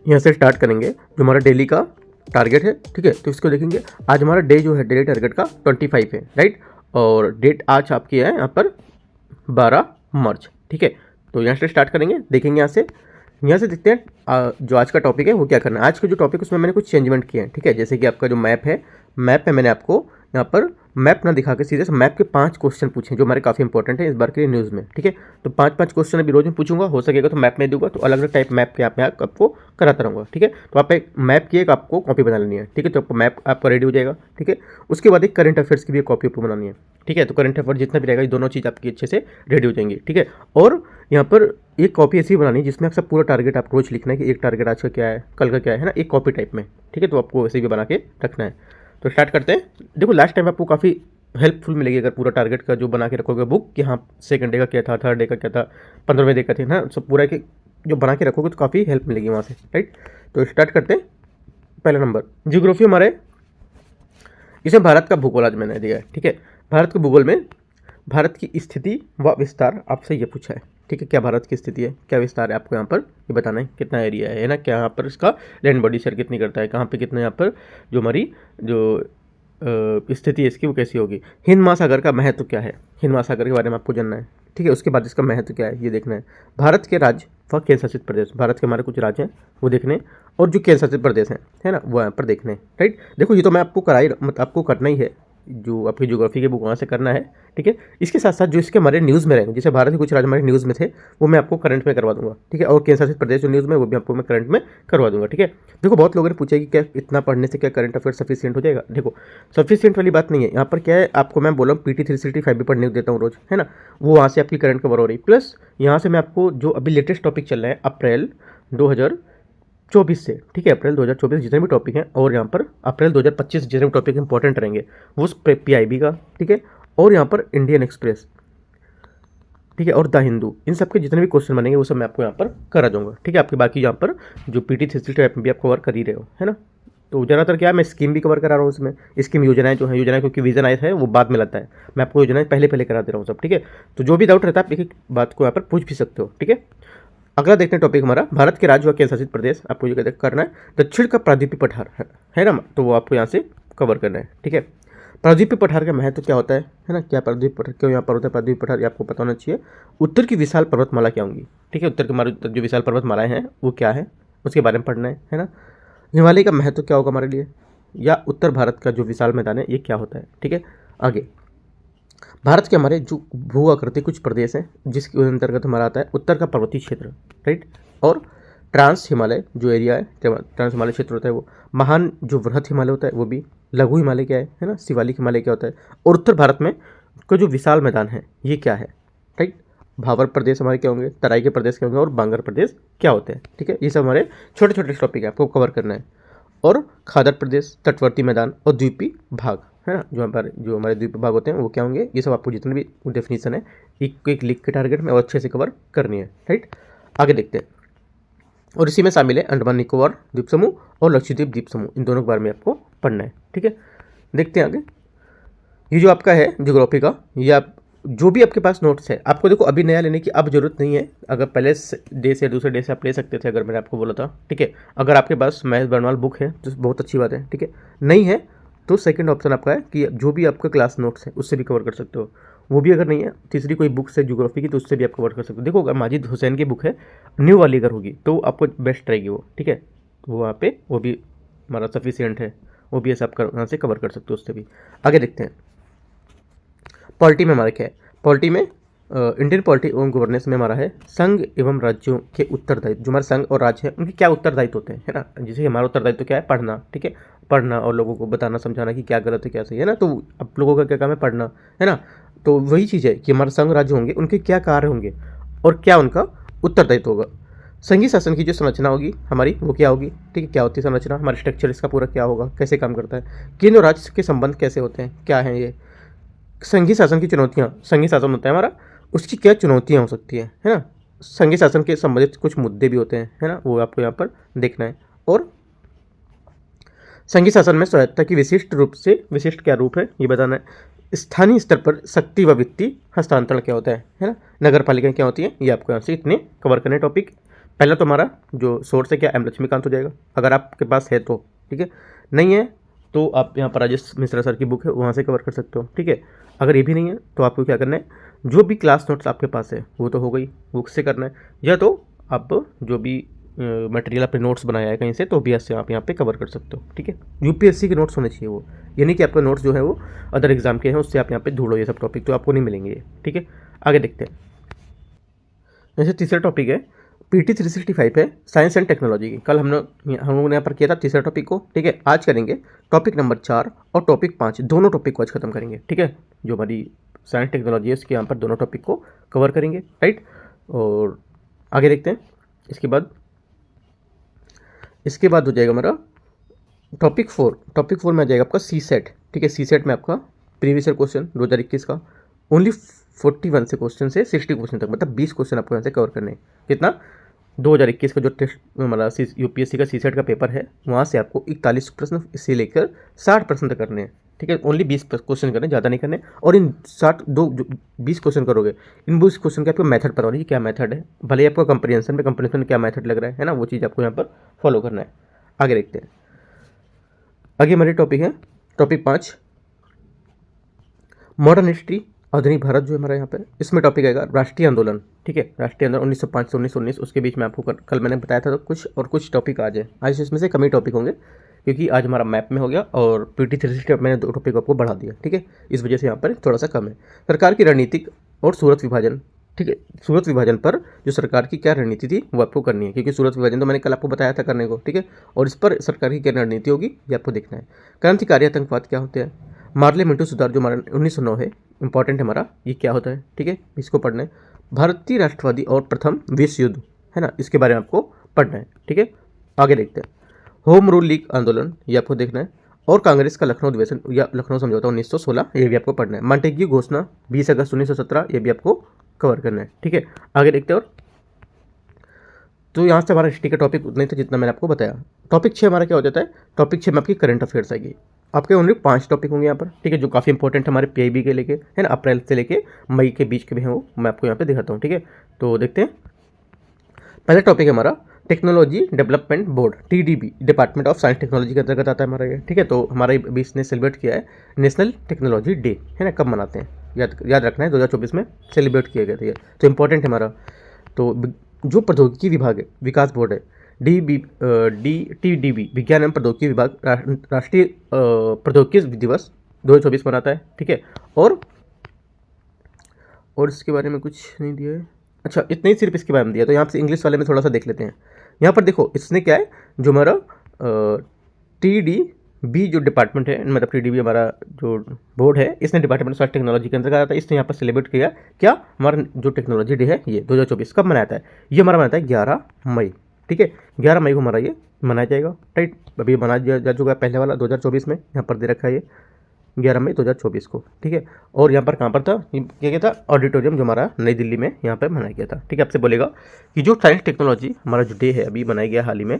यहाँ से स्टार्ट करेंगे जो हमारा डेली का टारगेट है, ठीक है। तो इसको देखेंगे, आज हमारा डे जो है डेली टारगेट का 25 है, राइट। और डेट आज आपकी है यहाँ पर 12 मार्च, ठीक है। तो यहाँ से स्टार्ट करेंगे, देखेंगे यहाँ से देखते हैं जो आज का टॉपिक है वो क्या करना है। आज का जो टॉपिक उसमें मैंने कुछ चेंजमेंट किए हैं, ठीक है। जैसे कि आपका जो मैप है, मैप में मैंने आपको यहाँ पर मैप ना दिखा के सीधे मैप के 5 क्वेश्चन पूछे जो हमारे काफ़ी इंपॉर्टेंट है इस बार के लिए न्यूज़ में, ठीक है। तो 5 क्वेश्चन अभी रोज में पूछूंगा, हो सकेगा तो मैप में दूंगा, तो अलग अलग टाइप मैप के आप आपको कराता रहूँगा, ठीक है। तो आप एक मैप की एक आपको कॉपी बना लेनी है, ठीक है। तो आपको मैप आपका रेडी हो जाएगा, ठीक है। उसके बाद एक करंट अफेयर्स की भी एक कॉपी आपको बनानी है, ठीक है। तो करंट अफेयर जितना भी रहेगा ये दोनों चीज़ आपकी अच्छे से रेडी हो जाएंगी, ठीक है। और यहाँ पर एक कॉपी ऐसी बनानी है जिसमें आपका पूरा टारगेट आप रोज लिखना है कि एक टारगेट आज का क्या है, कल का क्या है ना, एक कॉपी टाइप में, ठीक है। तो आपको वैसे भी बना के रखना है। तो स्टार्ट करते हैं। देखो लास्ट टाइम आपको काफ़ी हेल्पफुल मिलेगी अगर पूरा टारगेट का जो बना के रखोगे बुक कि हाँ सेकंड डे का क्या था, थर्ड डे का क्या था, 15वें डे का था ना, सब पूरा के जो बना के रखोगे तो काफ़ी हेल्प मिलेगी वहाँ से, राइट। तो स्टार्ट करते हैं। पहला नंबर जियोग्राफी हमारे, इसमें भारत का भूगोल आज मैंने दिया है, ठीक है। भारत के भूगोल में भारत की स्थिति व विस्तार आपसे ये पूछा है, ठीक है। क्या भारत की स्थिति है, क्या विस्तार है, आपको यहाँ पर ये बताना है। कितना एरिया है ना, क्या यहाँ पर इसका लैंड बॉडी शेयर कितनी करता है, कहाँ पे कितना, यहाँ पर जो हमारी जो स्थिति है इसकी वो कैसी होगी। हिंद महासागर का महत्व क्या है, हिंद महासागर के बारे में आपको जानना है, ठीक है। उसके बाद इसका महत्व क्या है ये देखना है। भारत के राज्य व केंद्र शासित प्रदेश, भारत के हमारे कुछ राज्य हैं वो देखने, और जो केंद्र शासित प्रदेश हैं है ना वो यहाँ पर देखने, राइट। देखो ये तो मैं आपको आपको करना ही है, जो आपकी ज्योग्राफी के बुक वहाँ से करना है, ठीक है। इसके साथ साथ जो इसके हमारे न्यूज़ में रहेंगे, जैसे भारत के कुछ राज्य हमारे न्यूज़ में थे वो मैं आपको करंट में करवा दूंगा, ठीक है। और केंद्र शासित प्रदेश जो न्यूज़ में वो भी आपको मैं करंट में करवा दूंगा, ठीक है। देखो बहुत लोगों ने पूछा कि क्या इतना पढ़ने से क्या करंट अफेयर सफिशिएंट हो जाएगा। देखो सफिशिएंट वाली बात नहीं है, यहाँ पर क्या है आपको मैं बोला PT 365 भी पढ़ने देता हूँ रोज, है ना। वो वहाँ से आपकी करंट कवर हो रही, प्लस यहाँ से मैं आपको जो अभी लेटेस्ट टॉपिक चल रहे हैं अप्रैल 2024 से, ठीक है। अप्रैल 2024 जितने भी टॉपिक हैं, और यहाँ पर अप्रैल 2025 जितने भी टॉपिक इंपॉर्टेंट रहेंगे वो PIB का, ठीक है। और यहाँ पर इंडियन एक्सप्रेस, ठीक है, और द हिंदू, इन सब के जितने भी क्वेश्चन बनेंगे वो सब मैं आपको यहाँ पर करा दूंगा, ठीक है। आपके बाकी यहाँ पर जो PT 365 में भी आप कवर कर ही रहे हो, है ना। तो ज़्यादातर क्या है मैं स्कीम भी कवर करा रहा हूँ इसमें, स्कीम योजनाएं जो है, योजनाएं क्योंकि विजन आया है वो बाद में लगता है, मैं आपको योजनाएं पहले करा दे रहा हूँ सब, ठीक है। तो जो भी डाउट रहता है आप एक एक बात को यहाँ पर पूछ भी सकते हो, ठीक है। अगला देखते हैं टॉपिक हमारा, भारत के राज्य व केंद्र शासित प्रदेश, आपको ये करना है। दक्षिण का प्रायद्वीपीय पठार है ना, तो वो आपको यहाँ से कवर करना है, ठीक है। प्रायद्वीपीय पठार का महत्व क्या होता है ना, क्या प्रायद्वीपीय पठार क्यों यहाँ पर होता है, प्रायद्वीपीय पठार ये आपको पता होना चाहिए। उत्तर की विशाल पर्वतमाला क्या होंगी, ठीक है। उत्तर की हमारे जो विशाल पर्वतमालाएं हैं वो क्या है उसके बारे में पढ़ना है ना। हिमालय का महत्व क्या होगा हमारे लिए, या उत्तर भारत का जो विशाल मैदान है ये क्या होता है, ठीक है। आगे भारत के हमारे जो भू आकृति कुछ प्रदेश हैं जिसके अंतर्गत हमारा आता है उत्तर का पर्वतीय क्षेत्र, राइट। और ट्रांस हिमालय जो एरिया है, ट्रांस हिमालय क्षेत्र होता है वो, महान जो वृहत हिमालय होता है वो भी, लघु हिमालय क्या है ना, शिवालिक हिमालय क्या होता है, और उत्तर भारत में का जो विशाल मैदान है ये क्या है, राइट। भावर प्रदेश हमारे क्या होंगे, तराई के प्रदेश क्या होंगे, और बांगर प्रदेश क्या होते हैं, ठीक है। ये सब हमारे छोटे छोटे टॉपिक है आपको कवर करना है। और खादर प्रदेश, तटवर्ती मैदान और द्वीपी भाग, है ना, जो हमारे द्वीप भाग होते हैं वो क्या होंगे, ये सब आपको जितने भी डेफिनेशन है एक एक लिख के टारगेट में और अच्छे से कवर करनी है, राइट। आगे देखते हैं। और इसी में शामिल है अंडमान निकोबार द्वीप समूह और लक्षद्वीप द्वीप समूह, इन दोनों के बारे में आपको पढ़ना है, ठीक है। देखते हैं आगे। ये जो आपका है ज्योग्राफी का, ये आप जो भी आपके पास नोट्स है आपको देखो अभी नया लेने की अब जरूरत नहीं है, अगर पहले डे से दूसरे डे से आप ले सकते थे अगर मैंने आपको बोला था, ठीक है। अगर आपके पास महज बर्नवाल बुक है तो बहुत अच्छी बात है, ठीक है। नहीं है तो सेकंड ऑप्शन आपका है कि जो भी आपका क्लास नोट्स है उससे भी कवर कर सकते हो, वो भी अगर नहीं है तीसरी कोई बुक है ज्योग्राफी की तो उससे भी आप कवर कर सकते हो। देखो अगर माजिद हुसैन की बुक है न्यू वाली अगर होगी तो आपको बेस्ट रहेगी वो, ठीक है। तो वहाँ पे वो भी हमारा सफिशियंट है, वो भी ऐसा आप यहाँ से कवर कर सकते हो उससे भी। आगे देखते हैं। पॉलिटी में हमारा क्या है, पॉलिटी में इंडियन पॉलिटी एवं गवर्नेंस में हमारा है संघ एवं राज्यों के उत्तरदायित्व, जो हमारे संघ और राज्य हैं उनके क्या उत्तरदायित्व होते हैं, है ना। जैसे हमारा उत्तरदायित्व क्या है, पढ़ना, ठीक है, पढ़ना और लोगों को बताना समझाना कि क्या गलत है क्या सही है ना। तो आप लोगों का क्या काम है, पढ़ना, है ना। तो वही चीज़ है कि हमारे संघ राज्य होंगे उनके क्या कार्य होंगे और क्या उनका उत्तरदायित्व होगा। संघीय शासन की जो संरचना होगी हमारी वो क्या होगी, ठीक है, क्या होती है संरचना, हमारी स्ट्रक्चर इसका पूरा क्या होगा, कैसे काम करता है, केंद्र और राज्य के संबंध कैसे होते हैं, क्या है ये। संघीय शासन की चुनौतियाँ, संघीय शासन होता है हमारा, उसकी क्या चुनौतियाँ हो सकती है ना। संघीय शासन के संबंधित कुछ मुद्दे भी होते हैं, है ना, वो आपको यहाँ पर देखना है। और संघीय शासन में स्वायत्तता की विशिष्ट क्या रूप है ये बताना है। स्थानीय स्तर पर शक्ति व वित्तीय हस्तांतरण क्या होता है ना। नगर पालिकाएं क्या होती हैं ये आपको यहाँ से इतने कवर करने टॉपिक। पहला तो हमारा जो सोर्स है क्या, एम लक्ष्मीकांत हो जाएगा, अगर आपके पास है तो, ठीक है। नहीं है तो आप यहाँ पर राजेश मिश्रा सर की बुक है वहाँ से कवर कर सकते हो, ठीक है। अगर ये भी नहीं है तो आपको क्या करना है, जो भी क्लास नोट्स आपके पास है वो तो हो गई, बुक से करना है, या तो आप जो भी मटेरियल अपने नोट्स बनाया है कहीं से तो भी ऐसे आप यहाँ पे कवर कर सकते हो, ठीक है। यूपीएससी के नोट्स होने चाहिए वो, यानी कि आपका नोट्स जो है वो अदर एग्जाम के हैं, उससे आप यहाँ पे ढूंढो ये सब टॉपिक, तो आपको नहीं मिलेंगे ये, ठीक है। आगे देखते हैं। जैसे तीसरा टॉपिक है PT 365 है, साइंस एंड टेक्नोलॉजी की। कल हम लोगों ने यहाँ पर किया था तीसरा टॉपिक को, ठीक है। आज करेंगे टॉपिक नंबर 4 और टॉपिक 5, दोनों टॉपिक को आज खत्म करेंगे, ठीक है। जो हमारी साइंस टेक्नोलॉजी है उसके यहाँ पर दोनों टॉपिक को कवर करेंगे, राइट। और आगे देखते हैं। इसके बाद हो जाएगा हमारा टॉपिक 4। टॉपिक 4 में आ जाएगा आपका सी सेट, ठीक है। सी सेट में आपका प्रीवियस ईयर क्वेश्चन 2021 का ओनली 41 से क्वेश्चन से 60 क्वेश्चन तक, मतलब 20 क्वेश्चन आपको यहाँ से कवर करने हैं। कितना, 2021 का जो टेस्ट हमारा यूपीएससी का सी सेट का पेपर है वहाँ से आपको 41 प्रश्न से लेकर 60 प्रश्न तक करने हैं, ठीक है। ओनली 20 क्वेश्चन करने, ज़्यादा नहीं करने। और इन 20 क्वेश्चन करोगे, इन 20 क्वेश्चन के आपको मेथड पता होनी, क्या मेथड है, भले ही आपको कंप्रीहेंशन में क्या मेथड लग रहा है ना, वो चीज़ आपको यहाँ पर फॉलो करना है। आगे देखते हैं। आगे हमारी टॉपिक है टॉपिक 5, मॉडर्न हिस्ट्री, आधुनिक भारत जो हमारा यहाँ पर, इसमें टॉपिक आएगा राष्ट्रीय आंदोलन, ठीक है। राष्ट्रीय आंदोलन 1905 से 1919, उसके बीच में आपको कल मैंने बताया था तो कुछ और कुछ टॉपिक आज है। आज इसमें से कम ही टॉपिक होंगे क्योंकि आज हमारा मैप में हो गया और PT 360 मैंने 2 टॉपिक आपको बढ़ा दिया, ठीक है। इस वजह से यहाँ पर थोड़ा सा कम है। सरकार की रणनीतिक और सूरत विभाजन, ठीक है। सूरत विभाजन पर जो सरकार की क्या रणनीति थी वो आपको करनी है, क्योंकि सूरत विभाजन तो मैंने कल आपको बताया था करने को, ठीक है। और इस पर सरकार की क्या रणनीति होगी ये आपको देखना है। क्रांतिकारी आतंकवाद क्या होते हैं, मार्ले मिंटू सुधार जो हमारा 1909 है, इंपॉर्टेंट है हमारा, ये क्या होता है, ठीक है, इसको पढ़ना है। भारतीय राष्ट्रवादी और प्रथम विश्व युद्ध है ना, इसके बारे में आपको पढ़ना है, ठीक है। आगे देखते हैं। होम रूल लीग आंदोलन, ये आपको देखना है। और कांग्रेस का लखनऊ अधिवेशन या लखनऊ समझौता 1916, ये भी आपको पढ़ना है। मांटेग्यू घोषणा 20 अगस्त 1917, ये भी आपको कवर करना है, ठीक है। आगे देखते हैं। और तो यहाँ से हमारा हिस्ट्री का टॉपिक उतना ही था जितना मैंने आपको बताया। टॉपिक 6 हमारा क्या हो जाता है, टॉपिक 6 में आपकी करंट अफेयर्स आएगी। आपके ओनली 5 टॉपिक होंगे यहाँ पर, ठीक है, जो काफ़ी इंपॉर्टेंट है हमारे PIB के लेके, है ना, अप्रैल से लेके मई के बीच के भी हैं वो मैं आपको यहाँ पे दिखाता हूँ, ठीक है। तो देखते हैं। पहला टॉपिक है हमारा technology development board, TDB, department of science technology के अंतर्गत आता है हमारा ये, ठीक है। तो हमारा भी इसने सेलिब्रेट किया है नेशनल टेक्नोलॉजी डे, है ना, कब मनाते हैं याद रखना है, 2024 में सेलिब्रेट किया गया था ये, तो इंपॉर्टेंट है हमारा। तो जो प्रौद्योगिकी विभाग है, विकास बोर्ड है, TDB, विज्ञान एवं प्रौद्योगिकी विभाग, राष्ट्रीय प्रौद्योगिकी दिवस 2024 मनाता है, ठीक है। और इसके बारे में कुछ नहीं दिया है, अच्छा इतना ही सिर्फ इसके बारे में दिया। तो यहाँ से इंग्लिश वाले में थोड़ा सा देख लेते हैं। यहाँ पर देखो इसने क्या है, जो हमारा TDB जो डिपार्टमेंट है, मतलब TDB हमारा जो बोर्ड है, इसने डिपार्टमेंट ऑफ टेक्नोलॉजी के अंतर्गत आता है। इसने यहाँ पर सेलिब्रेट किया क्या, हमारा जो टेक्नोलॉजी डे है ये 2024 कब मनाता है, ये हमारा मनाता है 11 मई, ठीक है। 11 मई को हमारा ये मनाया जाएगा, राइट। अभी मनाया जा चुका है पहले वाला 2024 में, यहाँ पर दे रखा है ये 11 मई 2024 को, ठीक है। और यहाँ पर कहाँ पर था, क्या क्या था, ऑडिटोरियम जो हमारा नई दिल्ली में यहाँ पर मनाया गया था, ठीक है। आपसे बोलेगा कि जो साइंस टेक्नोलॉजी हमारा जो डे है अभी मनाया गया हाल ही में,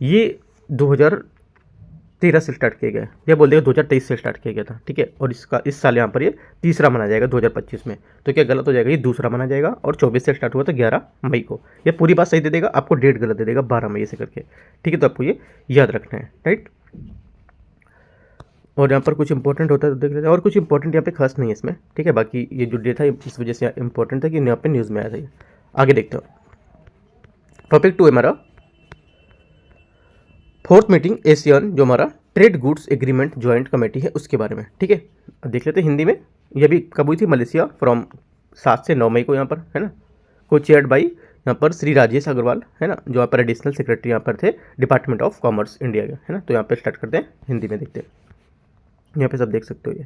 ये 2013 से स्टार्ट किया गया, या बोल देगा 2023 से स्टार्ट किया गया था, ठीक है। और इसका इस साल यहाँ पर ये तीसरा मनाया जाएगा 2025 में, तो क्या गलत हो जाएगा, ये दूसरा मनाया जाएगा। और 24 से स्टार्ट हुआ था 11 मई को, ये पूरी बात सही दे देगा, आपको डेट गलत दे देगा 12 मई से करके, ठीक है। तो आपको ये याद रखना है, राइट। और यहाँ पर कुछ इंपॉर्टेंट होता है तो देख लेते हैं, और कुछ इंपॉर्टेंट यहाँ पे खास नहीं है इसमें, ठीक है। बाकी ये जो डे था इस वजह से इंपॉर्टेंट था कि यहाँ पे न्यूज़ में आया था ये। आगे देखते हो। टॉपिक 2 हमारा 4th मीटिंग एशियन जो हमारा trade goods agreement joint committee है उसके बारे में, ठीक है। देख लेते हैं हिंदी में। ये भी कब हुई थी, मलेशिया, फ्रॉम 7 से 9 मई को यहाँ पर, है ना। को चेयर्ड बाई यहाँ पर श्री राजेश अग्रवाल, है ना, जो यहाँ पर एडिशनल सेक्रेटरी यहाँ पर थे डिपार्टमेंट ऑफ कॉमर्स इंडिया के, है ना। तो यहाँ पर स्टार्ट करते हैं, हिंदी में देखते हैं। यहाँ पे सब देख सकते हो ये।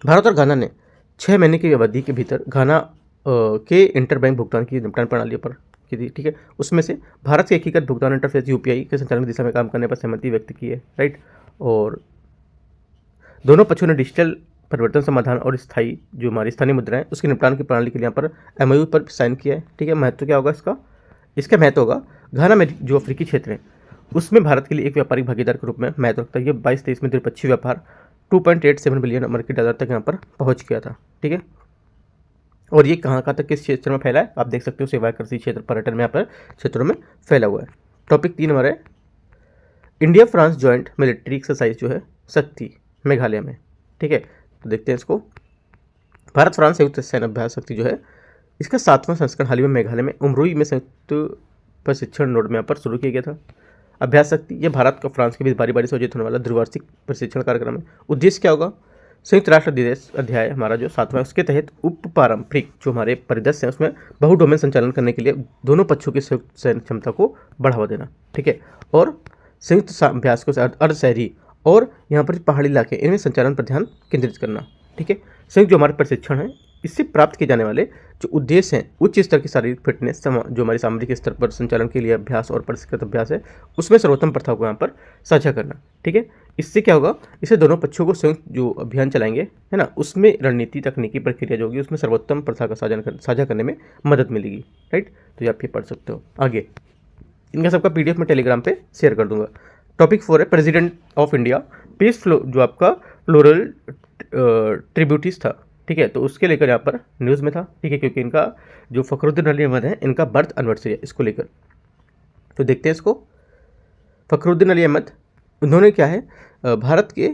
भारत और घाना ने 6 महीने की अवधि के भीतर घाना के इंटर बैंक भुगतान की निपटान प्रणाली पर की थी, ठीक है। उसमें से भारत के एकीकृत भुगतान इंटरफेस UPI के संचालन की दिशा में काम करने पर सहमति व्यक्त की है, राइट। और दोनों पक्षों ने डिजिटल परिवर्तन समाधान और स्थायी जो हमारी स्थानीय मुद्रा है उसके निपटान की प्रणाली के लिए यहाँ पर MOU पर साइन किया है, ठीक है। महत्व क्या होगा इसका महत्व होगा, घाना में जो अफ्रीकी क्षेत्र है उसमें भारत के लिए एक व्यापारिक भागीदार के रूप में महत्व रखता है। ये 22-23 में द्विपक्षीय व्यापार $2.87 बिलियन अमेरिकी डॉलर तक यहाँ पर पहुँच गया था, ठीक है। और ये कहाँ तक किस क्षेत्र में फैला है आप देख सकते हो, सेवा कृषि क्षेत्र, पर्यटन में यहाँ पर क्षेत्रों में फैला हुआ है। टॉपिक 3 हमारा है India France joint military exercise जो है शक्ति मेघालय में, ठीक है। तो देखते हैं इसको। भारत फ्रांस संयुक्त सैन्य अभ्यास शक्ति जो है इसका 7वां संस्करण हाल ही में मेघालय में उमरोई में संयुक्त प्रशिक्षण नोड में यहाँ पर शुरू किया गया था। अभ्यास शक्ति ये भारत और फ्रांस के बीच बारी बारी से आयोजित होने वाला द्विवार्षिक प्रशिक्षण कार्यक्रम है। उद्देश्य क्या होगा, संयुक्त राष्ट्र अधिदेश अध्याय हमारा जो 7वां उसके तहत उप पारंपरिक जो हमारे परिदृश्य हैं उसमें बहुडोमेन संचालन करने के लिए दोनों पक्षों की संयुक्त सैन्य क्षमता को बढ़ावा देना, ठीक है। और संयुक्त अभ्यास को अर्ध शहरी और यहाँ पर पहाड़ी इलाके इनमें संचालन पर ध्यान केंद्रित करना, ठीक है। संयुक्त जो हमारे प्रशिक्षण है इससे प्राप्त किए जाने वाले जो उद्देश्य हैं उच्च स्तर की शारीरिक फिटनेस जो हमारी सामरिक स्तर पर संचालन के लिए अभ्यास और परिष्कृत अभ्यास है उसमें सर्वोत्तम प्रथा को यहाँ पर साझा करना, ठीक है। इससे क्या होगा, इससे दोनों पक्षों को संयुक्त जो अभियान चलाएंगे है ना उसमें रणनीति तकनीकी प्रक्रिया जो होगी उसमें सर्वोत्तम प्रथा का साझा करने में मदद मिलेगी, राइट। तो ये आप ये पढ़ सकते हो। आगे इनका सबका PDF में टेलीग्राम पे शेयर कर दूंगा। टॉपिक 4 है president of India peace flow जो आपका फ्लोरल ट्रिब्यूटिस था, ठीक है। तो उसके लेकर यहाँ पर न्यूज़ में था, ठीक है, क्योंकि इनका जो फखरुद्दीन अली अहमद है इनका बर्थ एनिवर्सरी है इसको लेकर। तो देखते हैं इसको। फखरुद्दीन अली अहमद उन्होंने क्या है भारत के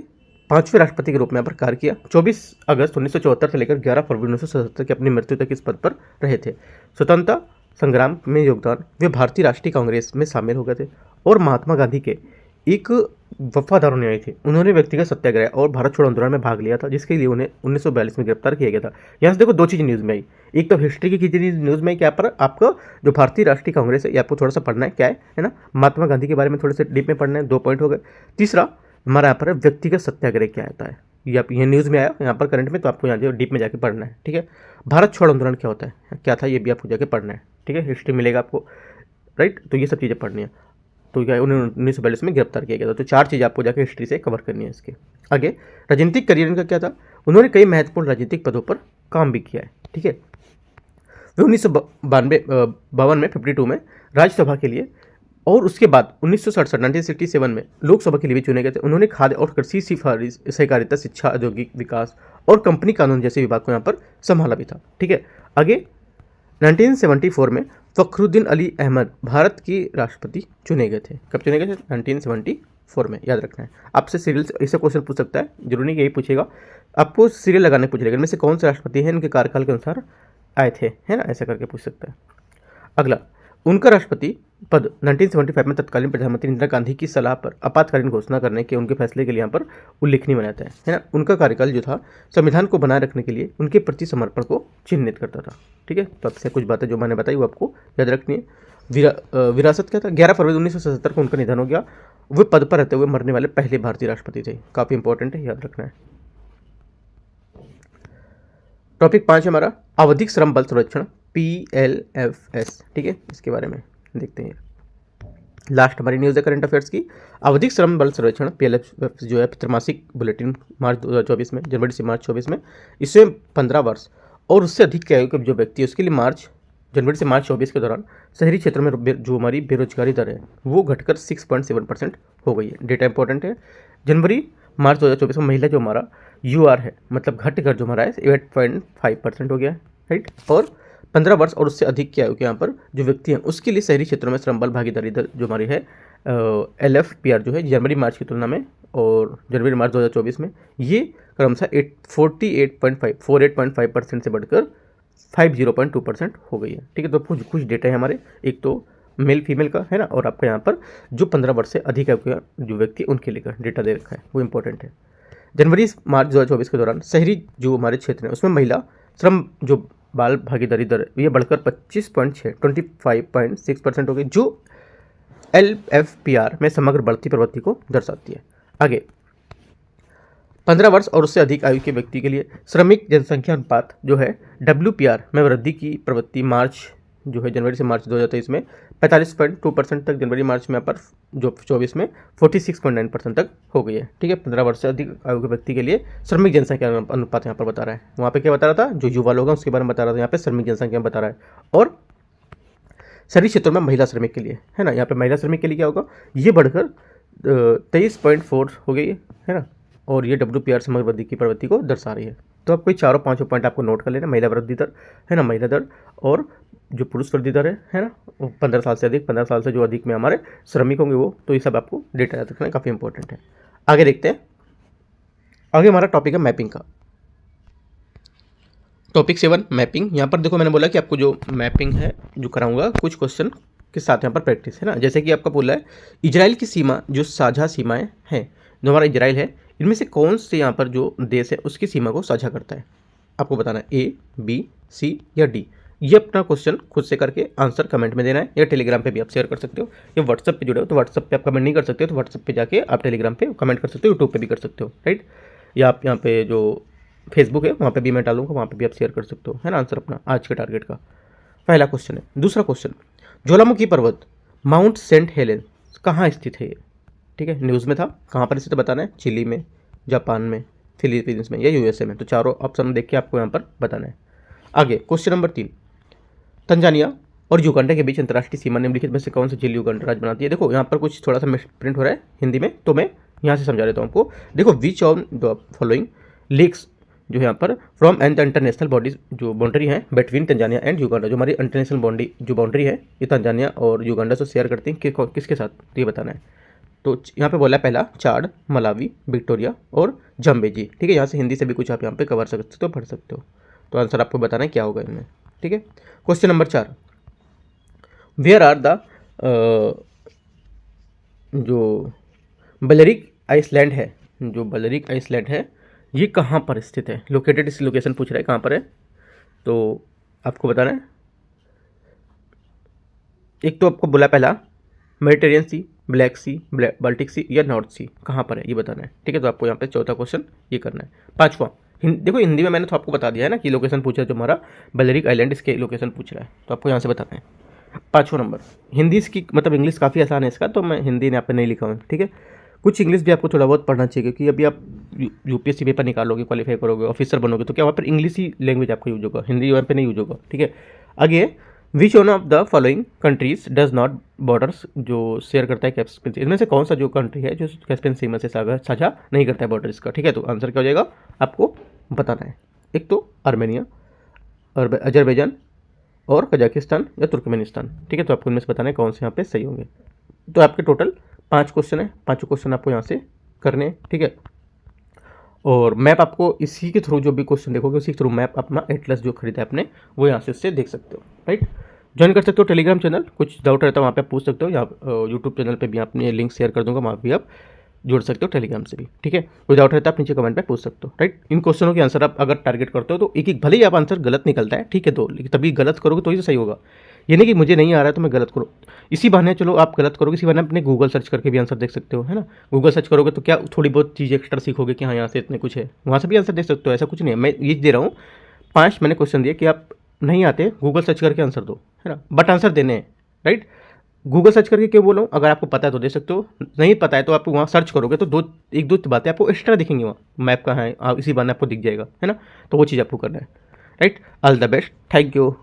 5वें राष्ट्रपति के रूप में यहाँ पर कार्य किया। 24 अगस्त 1974 से लेकर 11 फरवरी 1977 की अपनी मृत्यु तक इस पद पर रहे थे। स्वतंत्रता संग्राम में योगदान वे भारतीय राष्ट्रीय कांग्रेस में शामिल हो गए थे और महात्मा गांधी के एक वफादार अनुयायी थे। उन्होंने व्यक्तिगत सत्याग्रह और भारत छोड़ो आंदोलन में भाग लिया था जिसके लिए उन्हें 1942 में गिरफ्तार किया गया था। यहाँ से देखो दो चीज़ न्यूज़ में आई, एक तो हिस्ट्री की खींची न्यूज़ में क्या पर आपका जो भारतीय राष्ट्रीय कांग्रेस है ये आपको थोड़ा सा पढ़ना है, क्या है ना, महात्मा गांधी के बारे में थोड़े से डीप में पढ़ना है, 2 पॉइंट हो गए। तीसरा हमारा यहाँ पर व्यक्तिगत सत्याग्रह क्या आता है, ये न्यूज़ में आया यहाँ पर करंट में, तो आपको यहाँ डीप में जाके पढ़ना है, ठीक है। भारत छोड़ो आंदोलन क्या होता है, क्या था, ये भी आपको जाके पढ़ना है, ठीक है, हिस्ट्री मिलेगा आपको, राइट। तो ये सब चीज़ें पढ़नी है। तो क्या उन्हें 1942 में गिरफ्तार किया गया था। तो 4 चीज़ें आपको जाके हिस्ट्री से कवर करनी है इसके आगे। राजनीतिक करियर इनका क्या था, उन्होंने कई महत्वपूर्ण राजनीतिक पदों पर काम भी किया है, ठीक है। वे 1952 में 52 में राज्यसभा के लिए और उसके बाद 1967 में लोकसभा के लिए भी चुने गए थे। उन्होंने खाद्य और कृषि सिफारिश, सहकारिता, शिक्षा, औद्योगिक विकास और कंपनी कानून जैसे विभाग को यहाँ पर संभाला भी था, ठीक है। आगे 1974 में फखरुद्दीन अली अहमद भारत के राष्ट्रपति चुने गए थे। कब चुने गए थे, 1974 में, याद रखना है। आपसे सीरियल ऐसा क्वेश्चन पूछ सकता है, जरूरी नहीं यही पूछेगा, आपको सीरियल लगाने पूछेगा इनमें से कौन से राष्ट्रपति हैं इनके कार्यकाल के अनुसार आए थे, है ना, ऐसा करके पूछ सकता है। अगला उनका राष्ट्रपति पद 1975 में तत्कालीन प्रधानमंत्री इंदिरा गांधी की सलाह पर आपातकालीन घोषणा करने के उनके फैसले के लिए यहाँ पर उल्लेखनीय बनाता है ना। उनका कार्यकाल जो था संविधान को बनाए रखने के लिए उनके प्रति समर्पण को चिन्हित करता था, ठीक है। तो आपसे कुछ बातें जो मैंने बताई वो आपको याद रखनी है। विरासत क्या था, 11 फरवरी 1977 को उनका निधन हो गया। वे पद पर रहते हुए मरने वाले पहले भारतीय राष्ट्रपति थे, काफ़ी इंपॉर्टेंट है, याद रखना है। टॉपिक 5 हमारा आवधिक श्रम बल संरक्षण PLFS, ठीक है, इसके बारे में देखते हैं। लास्ट हमारी न्यूज़ है करंट अफेयर्स की। आवधिक श्रम बल सर्वेक्षण PLFS जो है त्रैमासिक बुलेटिन मार्च 2024 में, जनवरी से मार्च 24 में, इसमें 15 वर्ष और उससे अधिक की आयु के जो व्यक्ति है उसके लिए जनवरी से मार्च 24 के दौरान शहरी क्षेत्रों में जो हमारी बेरोजगारी दर है वो घटकर 6.7% हो गई है। डेटा इंपॉर्टेंट है। जनवरी मार्च 2024 में महिला जो हमारा UR है मतलब घटकर जो हमारा है 8.5% हो गया है, राइट। और 15 वर्ष और उससे अधिक की आयु के यहाँ पर जो व्यक्ति हैं उसके लिए शहरी क्षेत्रों में श्रम बल भागीदारी दर जो हमारी है LFPR जो है जनवरी मार्च की तुलना में और जनवरी मार्च 2024 में ये क्रमशः 48.5% से बढ़कर 50.2% हो गई है, ठीक है। तो कुछ डेटा है हमारे, एक तो मेल फीमेल का है ना, और आपका यहाँ पर जो 15 वर्ष से अधिक आयु के जो व्यक्ति उनके लिए डेटा दे रखा है वो इंपॉर्टेंट है। जनवरी मार्च 2024 के दौरान शहरी जो हमारे क्षेत्र है उसमें महिला श्रम जो बाल भागीदारी दर ये बढ़कर 25.6% हो गई, जो LFPR में समग्र बढ़ती प्रवृत्ति को दर्शाती है। आगे 15 वर्ष और उससे अधिक आयु के व्यक्ति के लिए श्रमिक जनसंख्या अनुपात जो है WPR में वृद्धि की प्रवृत्ति मार्च जो है जनवरी से मार्च 2023 में 45.2% तक, जनवरी मार्च में पर जो 24 में 46.9% तक हो गई है, ठीक है। 15 वर्ष से अधिक आयु के व्यक्ति के लिए श्रमिक जनसंख्या अनुपात यहाँ पर बता रहा है। वहाँ पे क्या बता रहा था, जो युवा लोग हैं उसके बारे में बता रहा था, यहाँ पे श्रमिक जनसंख्या बता रहा है। और शहरी क्षेत्रों में महिला श्रमिक के लिए है ना, यहाँ पे महिला श्रमिक के लिए क्या होगा, ये बढ़कर 23.4 हो गई है ना, और ये WPR समग्र वृद्धि की प्रवृत्ति को दर्शा रही है। तो आपको ये चारों पाँचों पॉइंट आपको नोट कर लेना। महिला वृद्धि दर है ना, महिला दर, और जो पुरुष वृद्धि दर है ना, 15 साल से अधिक, 15 साल से जो अधिक में हमारे श्रमिक होंगे वो, तो ये सब आपको डेटा याद रखना काफ़ी इंपॉर्टेंट है। आगे देखते हैं, आगे हमारा टॉपिक है मैपिंग का। Topic 7 mapping. यहाँ पर देखो मैंने बोला कि आपको जो मैपिंग है जो कराऊंगा कुछ क्वेश्चन के साथ यहाँ पर प्रैक्टिस है ना। जैसे कि आपका बोला है इजराइल की सीमा जो साझा सीमाएं हैं, जो हमारा इजराइल है, इनमें से कौन से यहाँ पर जो देश है उसकी सीमा को साझा करता है, आपको बताना है ए, बी, सी या डी। ये अपना क्वेश्चन खुद से करके आंसर कमेंट में देना है, या टेलीग्राम पे भी आप शेयर कर सकते हो, या व्हाट्सअप पे जुड़े हो तो व्हाट्सअप पे आप कमेंट नहीं कर सकते हो तो व्हाट्सअप पे जाके आप टेलीग्राम पे कमेंट कर सकते हो, यूट्यूब पे भी कर सकते हो, राइट। या आप यहाँ पे जो फेसबुक है वहाँ पे भी मैं डालूंगा, वहाँ पे भी आप शेयर कर सकते हो, है ना, आंसर अपना आज के टारगेट का। पहला क्वेश्चन है। दूसरा क्वेश्चन, ज्वालामुखी पर्वत माउंट सेंट हेलेंस कहाँ स्थित है ये, ठीक है, न्यूज़ में था, कहाँ पर स्थित बताना है, चिली में, जापान में, फिलीपींस में या यूएसए में। तो चारों ऑप्शन देख के आपको यहाँ पर बताना है। आगे क्वेश्चन नंबर 3, तंजानिया और युगांडा के बीच अंतर्राष्ट्रीय सीमा निम्नलिखित में से कौन सी झील युगांडा राज्य बनाती है। देखो यहाँ पर कुछ थोड़ा सा प्रिंट हो रहा है हिंदी में, तो मैं यहाँ से समझा देता हूँ आपको। देखो which of the following lakes जो है यहाँ पर from and the international bodies जो बाउंड्री है बिटवीन तंजानिया एंड युगांडा, जो हमारी इंटरनेशनल जो बाउंड्री है ये तंजानिया और युगांडा से शेयर करती हैं किसके साथ, तो ये बताना है। तो यहाँ पे बोला है पहला चाड, मलावी, विक्टोरिया और जम्बेजी, ठीक है। यहाँ से हिंदी से भी कुछ आप यहाँ पे कवर कर सकते हो, पढ़ सकते हो। तो आंसर आपको बताना है क्या होगा इनमें, ठीक है। Question number 4, where are the जो बलेरिक आइसलैंड है, जो बलेरिक आइसलैंड है ये कहाँ पर स्थित है, लोकेटेड, इस लोकेशन पूछ रहा है कहाँ पर है, तो आपको बताना है। एक तो आपको बोला पहला मेडिटेरियन सी, ब्लैक सी, बाल्टिक सी या नॉर्थ सी, कहाँ पर है ये बताना है, ठीक है। तो आपको यहाँ पे चौथा क्वेश्चन ये करना है। पांचवा, देखो हिंदी में मैंने तो आपको बता दिया है ना कि लोकेशन पूछा है, जो हमारा बलेरिक आइलैंड इसके लोकेशन पूछ रहा है, तो आपको यहाँ से बताना है। पाँचवा नंबर, हिंदी इसकी मतलब इंग्लिश काफ़ी आसान है इसका, तो मैं हिंदी यहाँ पे नहीं लिखा हूँ, ठीक है। कुछ इंग्लिश भी आपको थोड़ा बहुत पढ़ना चाहिए, क्योंकि अभी आप यूपीएससी पेपर निकालोगे, क्वालिफाई करोगे, ऑफिसर बनोगे, तो क्या वहाँ पर इंग्लिश ही लैंग्वेज आपका यूज होगा, हिंदी वहाँ पे नहीं यूज होगा, ठीक है। आगे, which one of the following countries does not borders, जो शेयर करता है कैस्पियन सी, इनमें से कौन सा जो कंट्री है जो कैस्पियन सीमा से साझा नहीं करता है बॉर्डर इसका, ठीक है। तो आंसर क्या हो जाएगा आपको बताना है। एक तो आर्मेनिया और अजरबैजान और कजाकिस्तान या तुर्कमेनिस्तान, ठीक है। तो आपको इनमें से बताना है कौन से यहाँ पे सही होंगे। तो आपके टोटल 5 क्वेश्चन है, 5 क्वेश्चन आपको यहाँ से करने, ठीक है। और मैप आपको इसी के थ्रू जो भी क्वेश्चन देखोगे उसी के थ्रू मैप अपना एटलस जो खरीदा है आपने वो यहाँ से उससे देख सकते हो, राइट। ज्वाइन कर सकते हो टेलीग्राम चैनल, कुछ डाउट रहता है वहाँ पे आप पूछ सकते हो, या यूट्यूब चैनल पे भी आपने लिंक शेयर कर दूंगा, वहाँ भी आप जुड़ सकते हो टेलीग्राम से भी, ठीक है। कोई डाउट रहता है आप नीचे कमेंट पे पूछ सकते हो, राइट। इन क्वेश्चनों के आंसर आप अगर टारगेट करते हो तो एक भले ही आप आंसर गलत निकलता है, ठीक है, तो लेकिन तभी गलत करोगे तो ही तो सही होगा। ये नहीं कि मुझे नहीं आ रहा है तो मैं गलत करूँ, इसी बहाने चलो आप गलत करोगे, इसी बहाने अपने गूगल सर्च करके भी आंसर देख सकते हो, है ना। गूगल सर्च करोगे तो क्या थोड़ी बहुत चीज़ एक्स्ट्रा सीखोगे कि हाँ यहाँ से इतने कुछ है, वहाँ से भी आंसर देख सकते हो, ऐसा कुछ नहीं है। मैं ये दे रहा हूँ 5 मैंने क्वेश्चन दिए कि आप नहीं आते गूगल सर्च करके आंसर दो, है ना, बट आंसर देने हैं, राइट। गूगल सर्च करके क्यों बोलो, अगर आपको पता है तो दे सकते हो, नहीं पता है तो आप वहाँ सर्च करोगे तो एक दो बातें आपको एक्स्ट्रा दिखेंगी, वहाँ मैप कहाँ है इसी बहाने आपको दिख जाएगा, है ना। तो वो चीज़ आपको करना है, right. All the best, thank you.